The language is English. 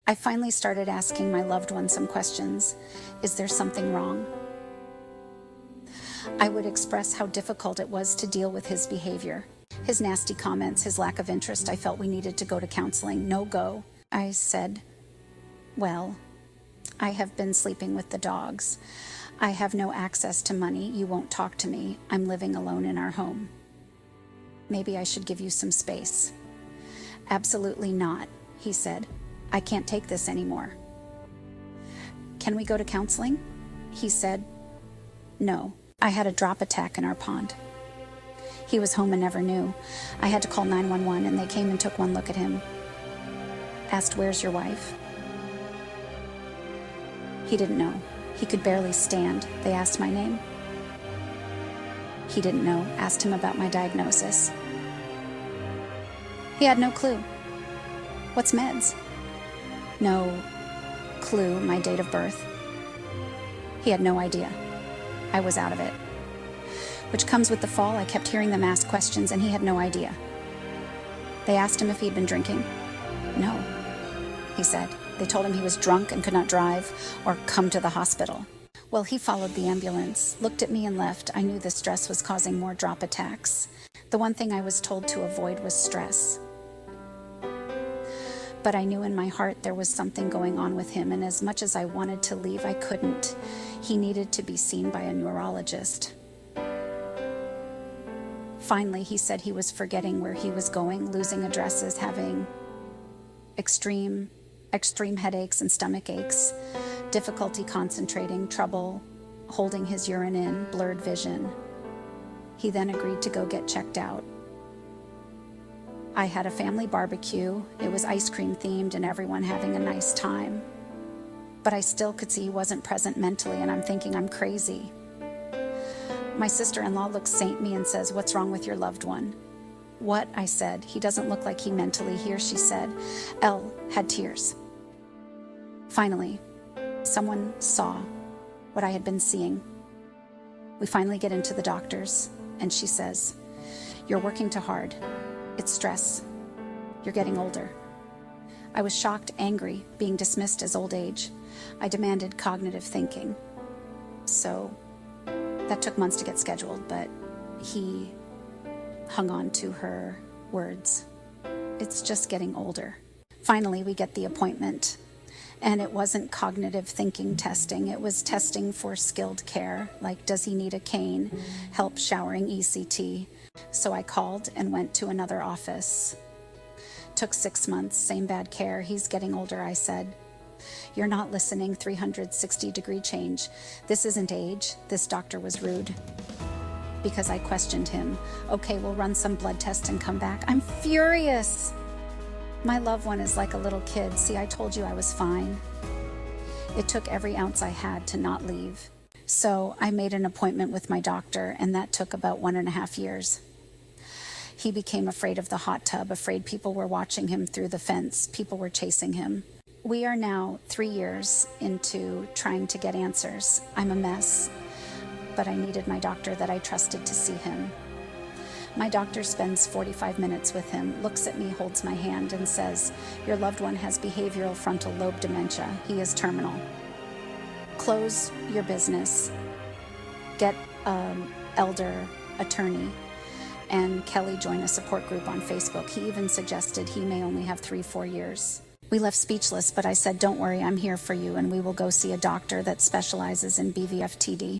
I finally started asking my loved one some questions. Is there something wrong? I would express how difficult it was to deal with his behavior. His nasty comments, his lack of interest. I felt we needed to go to counseling. No go. I said, well, I have been sleeping with the dogs. I have no access to money. You won't talk to me. I'm living alone in our home. Maybe I should give you some space. Absolutely not, he said. I can't take this anymore. Can we go to counseling? He said, no. I had a drop attack in our pond. He was home and never knew. I had to call 911 and they came and took one look at him. Asked, where's your wife? He didn't know. He could barely stand. They asked my name. He didn't know. Asked him about my diagnosis. He had no clue. What's meds? No clue my date of birth. He had no idea. I was out of it. Which comes with the fall. I kept hearing them ask questions and he had no idea. They asked him if he'd been drinking. No, he said. They told him he was drunk and could not drive or come to the hospital. Well, he followed the ambulance, looked at me and left. I knew the stress was causing more drop attacks. The one thing I was told to avoid was stress. But I knew in my heart there was something going on with him, and as much as I wanted to leave, I couldn't. He needed to be seen by a neurologist. Finally, he said he was forgetting where he was going, losing addresses, having extreme headaches and stomach aches, difficulty concentrating, trouble holding his urine in, blurred vision. He then agreed to go get checked out. I had a family barbecue. It was ice cream themed and everyone having a nice time. But I still could see he wasn't present mentally, and I'm thinking I'm crazy. My sister-in-law looks saintly and says, what's wrong with your loved one? What? I said. He doesn't look like he mentally here, she said. Elle had tears. Finally, someone saw what I had been seeing. We finally get into the doctor's, and she says, you're working too hard. It's stress. You're getting older. I was shocked, angry, being dismissed as old age. I demanded cognitive thinking. So that took months to get scheduled, but he hung on to her words. It's just getting older. Finally, we get the appointment, and it wasn't cognitive thinking testing. It was testing for skilled care, like does he need a cane, help showering, ECT. So I called and went to another office. Took 6 months, same bad care. He's getting older, I said. You're not listening, 360-degree change. This isn't age. This doctor was rude. Because I questioned him. Okay, we'll run some blood tests and come back. I'm furious. My loved one is like a little kid. See, I told you I was fine. It took every ounce I had to not leave. So I made an appointment with my doctor, and that took about 1.5 years. He became afraid of the hot tub, afraid people were watching him through the fence. People were chasing him. We are now 3 years into trying to get answers. I'm a mess, but I needed my doctor that I trusted to see him. My doctor spends 45 minutes with him, looks at me, holds my hand, and says, your loved one has behavioral frontal lobe dementia. He is terminal. Close your business. Get an elder attorney. And Kelly joined a support group on Facebook. He even suggested he may only have 3-4 years. We left speechless, but I said, don't worry, I'm here for you, and we will go see a doctor that specializes in BVFTD.